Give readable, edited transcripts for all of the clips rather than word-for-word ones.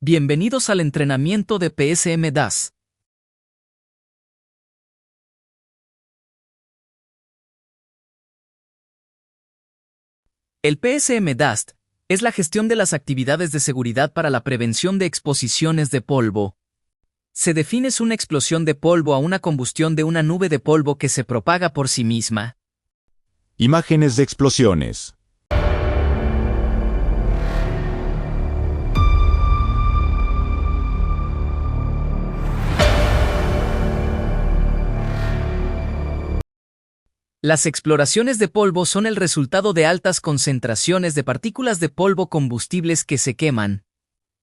Bienvenidos al entrenamiento de PSM DUST. El PSM DUST es la gestión de las actividades de seguridad para la prevención de exposiciones de polvo. Se define es una explosión de polvo a una combustión de una nube de polvo que se propaga por sí misma. Imágenes de explosiones. Las exploraciones de polvo son el resultado de altas concentraciones de partículas de polvo combustibles que se queman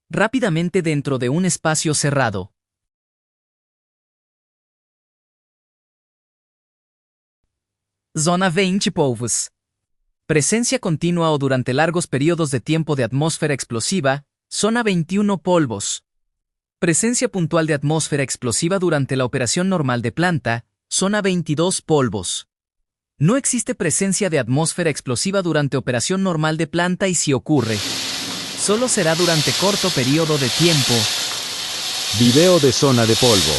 rápidamente dentro de un espacio cerrado. Zona 20 polvos. Presencia continua o durante largos periodos de tiempo de atmósfera explosiva, zona 21 polvos. Presencia puntual de atmósfera explosiva durante la operación normal de planta, zona 22 polvos. No existe presencia de atmósfera explosiva durante operación normal de planta y si ocurre, solo será durante corto periodo de tiempo. Video de zona de polvo.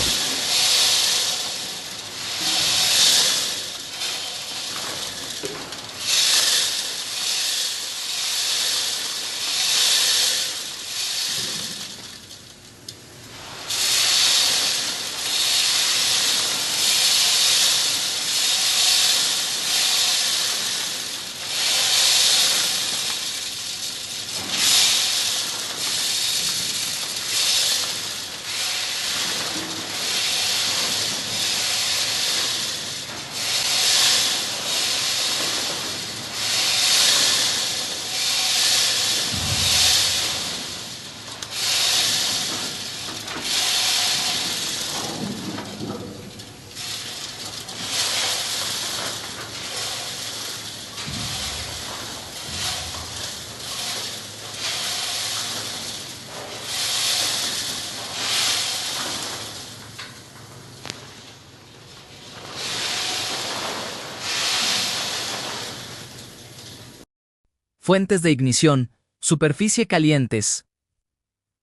Fuentes de ignición, superficie calientes.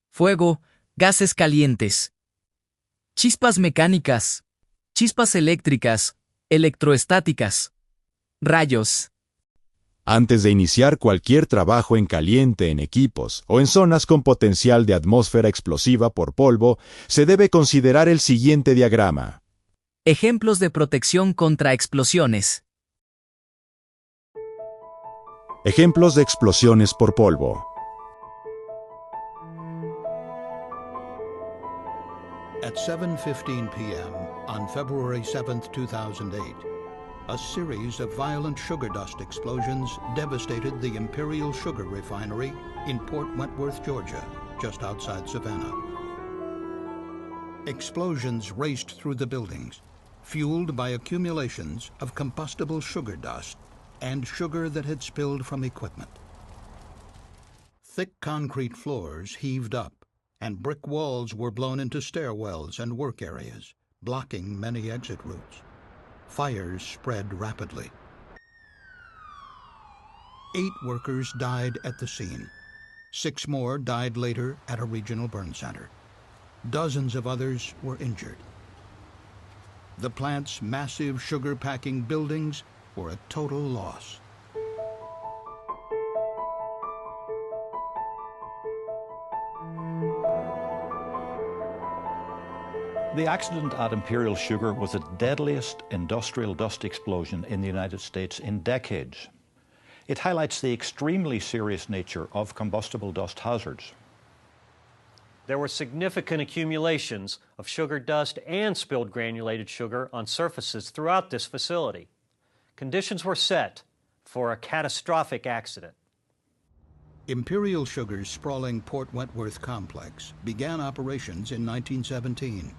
Fuego, gases calientes. Chispas mecánicas. Chispas eléctricas, electroestáticas. Rayos. Antes de iniciar cualquier trabajo en caliente en equipos o en zonas con potencial de atmósfera explosiva por polvo, se debe considerar el siguiente diagrama. Ejemplos de protección contra explosiones. Ejemplos de explosiones por polvo. At 7:15 p.m. on February 7, 2008, a series of violent sugar dust explosions devastated the Imperial Sugar Refinery in Port Wentworth, Georgia, just outside Savannah. Explosions raced through the buildings, fueled by accumulations of combustible sugar dust and sugar that had spilled from equipment. Thick concrete floors heaved up, and brick walls were blown into stairwells and work areas, blocking many exit routes. Fires spread rapidly. 8 workers died at the scene. 6 more died later at a regional burn center. Dozens of others were injured. The plant's massive sugar-packing buildings were a total loss. The accident at Imperial Sugar was the deadliest industrial dust explosion in the United States in decades. It highlights the extremely serious nature of combustible dust hazards. There were significant accumulations of sugar dust and spilled granulated sugar on surfaces throughout this facility. Conditions were set for a catastrophic accident. Imperial Sugar's sprawling Port Wentworth complex began operations in 1917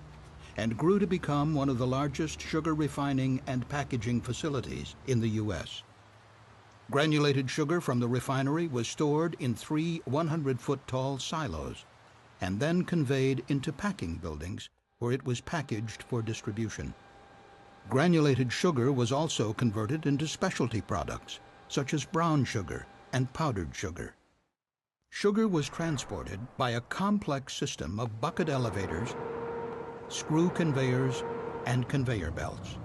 and grew to become one of the largest sugar refining and packaging facilities in the U.S. Granulated sugar from the refinery was stored in 3 100-foot-tall silos and then conveyed into packing buildings where it was packaged for distribution. Granulated sugar was also converted into specialty products, such as brown sugar and powdered sugar. Sugar was transported by a complex system of bucket elevators, screw conveyors, and conveyor belts.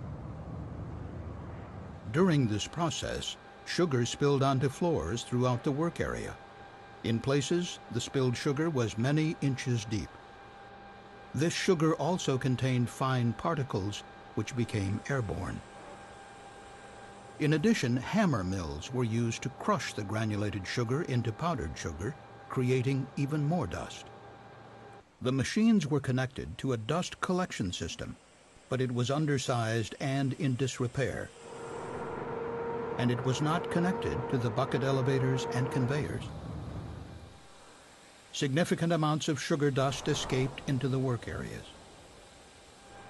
During this process, sugar spilled onto floors throughout the work area. In places, the spilled sugar was many inches deep. This sugar also contained fine particles which became airborne. In addition, hammer mills were used to crush the granulated sugar into powdered sugar, creating even more dust. The machines were connected to a dust collection system, but it was undersized and in disrepair, and it was not connected to the bucket elevators and conveyors. Significant amounts of sugar dust escaped into the work areas.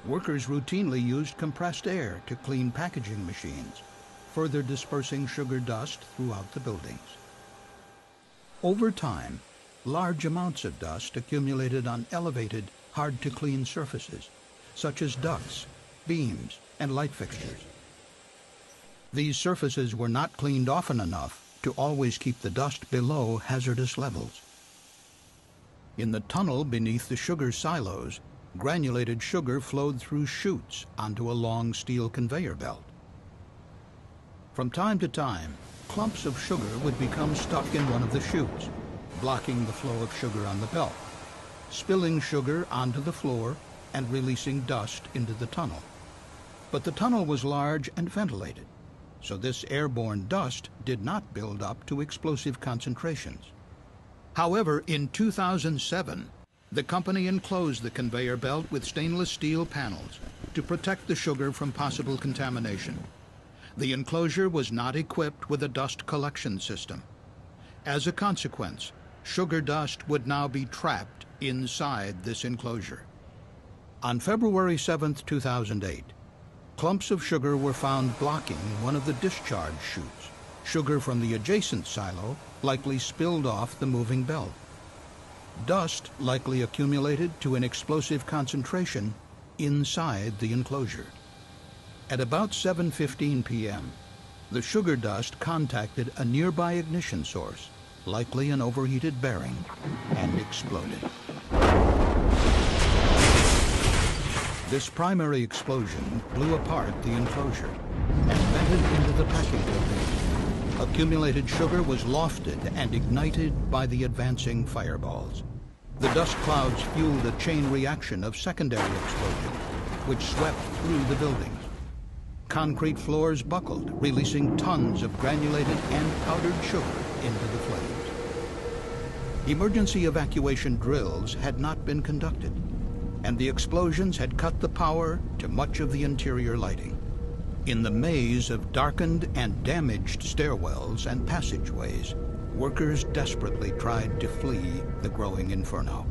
Workers routinely used compressed air to clean packaging machines, further dispersing sugar dust throughout the buildings. Over time, large amounts of dust accumulated on elevated, hard-to-clean surfaces, such as ducts, beams, and light fixtures. These surfaces were not cleaned often enough to always keep the dust below hazardous levels. In the tunnel beneath the sugar silos, granulated sugar flowed through chutes onto a long steel conveyor belt. From time to time, clumps of sugar would become stuck in one of the chutes, blocking the flow of sugar on the belt, spilling sugar onto the floor and releasing dust into the tunnel. But the tunnel was large and ventilated, so this airborne dust did not build up to explosive concentrations. However, in 2007, the company enclosed the conveyor belt with stainless steel panels to protect the sugar from possible contamination. The enclosure was not equipped with a dust collection system. As a consequence, sugar dust would now be trapped inside this enclosure. On February 7, 2008, clumps of sugar were found blocking one of the discharge chutes. Sugar from the adjacent silo likely spilled off the moving belt. Dust likely accumulated to an explosive concentration inside the enclosure. At about 7:15 p.m., the sugar dust contacted a nearby ignition source, likely an overheated bearing, and exploded. This primary explosion blew apart the enclosure and vented into the packing building. Accumulated sugar was lofted and ignited by the advancing fireballs. The dust clouds fueled a chain reaction of secondary explosion, which swept through the buildings. Concrete floors buckled, releasing tons of granulated and powdered sugar into the flames. Emergency evacuation drills had not been conducted, and the explosions had cut the power to much of the interior lighting. In the maze of darkened and damaged stairwells and passageways, workers desperately tried to flee the growing inferno.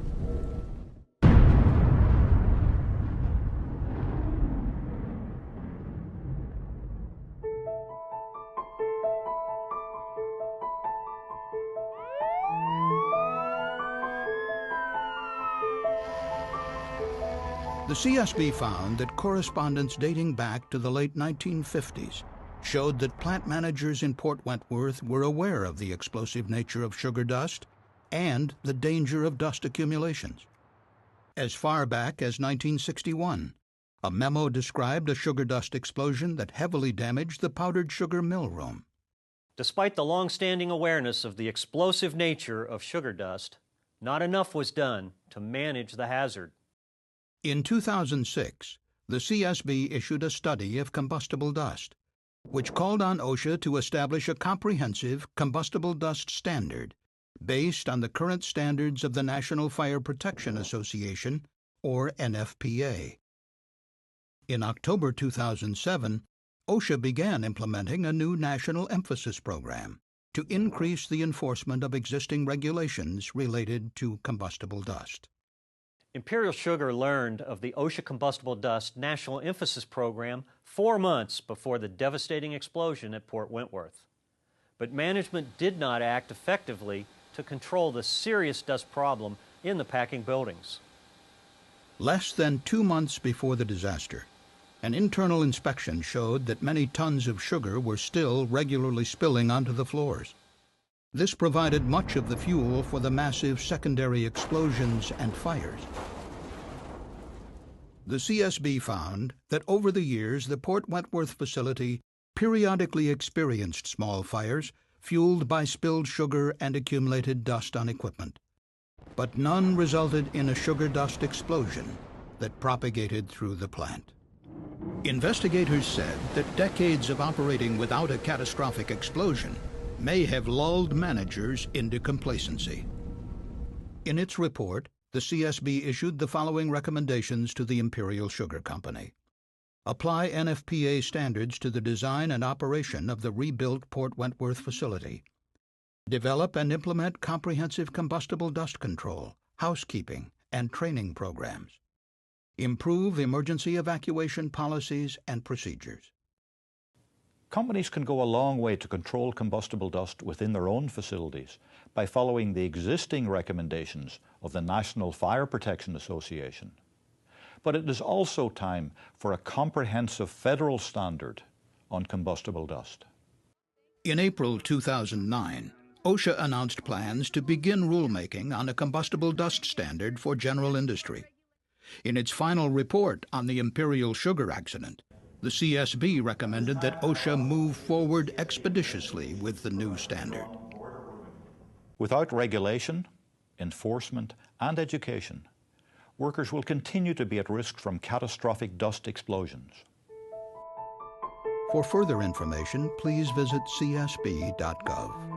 The CSB found that correspondence dating back to the late 1950s showed that plant managers in Port Wentworth were aware of the explosive nature of sugar dust and the danger of dust accumulations. As far back as 1961, a memo described a sugar dust explosion that heavily damaged the powdered sugar mill room. Despite the long-standing awareness of the explosive nature of sugar dust, not enough was done to manage the hazard. In 2006, the CSB issued a study of combustible dust, which called on OSHA to establish a comprehensive combustible dust standard based on the current standards of the National Fire Protection Association, or NFPA. In October 2007, OSHA began implementing a new national emphasis program to increase the enforcement of existing regulations related to combustible dust. Imperial Sugar learned of the OSHA Combustible Dust National Emphasis Program 4 months before the devastating explosion at Port Wentworth. But management did not act effectively to control the serious dust problem in the packing buildings. Less than 2 months before the disaster, an internal inspection showed that many tons of sugar were still regularly spilling onto the floors. This provided much of the fuel for the massive secondary explosions and fires. The CSB found that over the years, the Port Wentworth facility periodically experienced small fires fueled by spilled sugar and accumulated dust on equipment, but none resulted in a sugar dust explosion that propagated through the plant. Investigators said that decades of operating without a catastrophic explosion may have lulled managers into complacency. In its report, the CSB issued the following recommendations to the Imperial Sugar Company. Apply NFPA standards to the design and operation of the rebuilt Port Wentworth facility. Develop and implement comprehensive combustible dust control, housekeeping, and training programs. Improve emergency evacuation policies and procedures. Companies can go a long way to control combustible dust within their own facilities by following the existing recommendations of the National Fire Protection Association. But it is also time for a comprehensive federal standard on combustible dust. In April 2009, OSHA announced plans to begin rulemaking on a combustible dust standard for general industry. In its final report on the Imperial Sugar accident, the CSB recommended that OSHA move forward expeditiously with the new standard. Without regulation, enforcement, and education, workers will continue to be at risk from catastrophic dust explosions. For further information, please visit csb.gov.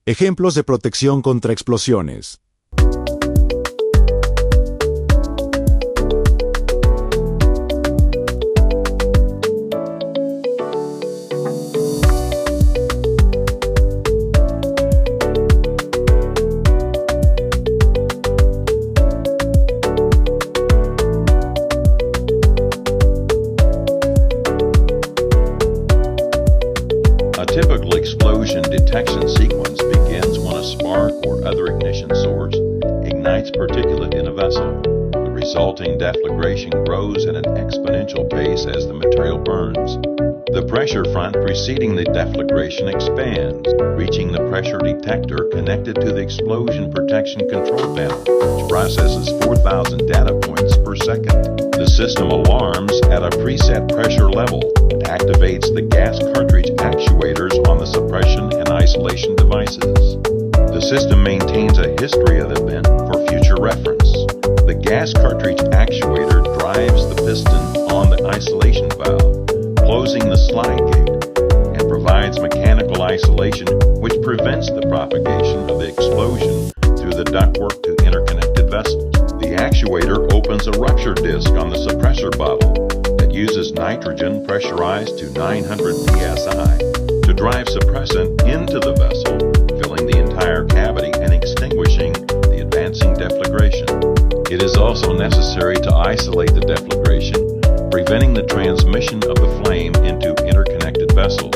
Ejemplos de protección contra explosiones. A typical explosion detection sequence begins when a spark or other ignition source ignites particulate in a vessel. The resulting deflagration grows at an exponential pace as the material burns. The pressure front preceding the deflagration expands, reaching the pressure detector connected to the explosion protection control panel, which processes 4,000 data points per second. The system alarms at a preset pressure level and activates the gas cartridge actuators on the suppression and isolation devices. The system maintains a history of the event for future reference. The gas cartridge actuator drives the piston on the isolation valve, closing the slide gate, and provides mechanical isolation which prevents the propagation of the explosion through the ductwork to interconnected vessels. The actuator opens a rupture disc on the suppressor bottle that uses nitrogen pressurized to 900 psi to drive suppressant into the vessel, filling the entire cavity and extinguishing the advancing deflagration. It is also necessary to isolate the deflagration, preventing the transmission of the flame into interconnected vessels.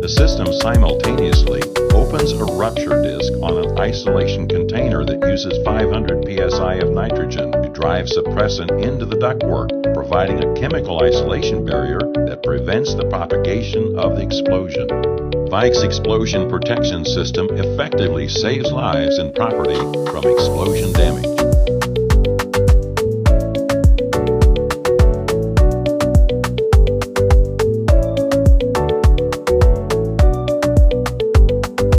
The system simultaneously opens a rupture disc on an isolation container that uses 500 psi of nitrogen to drive suppressant into the ductwork, providing a chemical isolation barrier that prevents the propagation of the explosion. Vike's explosion protection system effectively saves lives and property from explosion damage.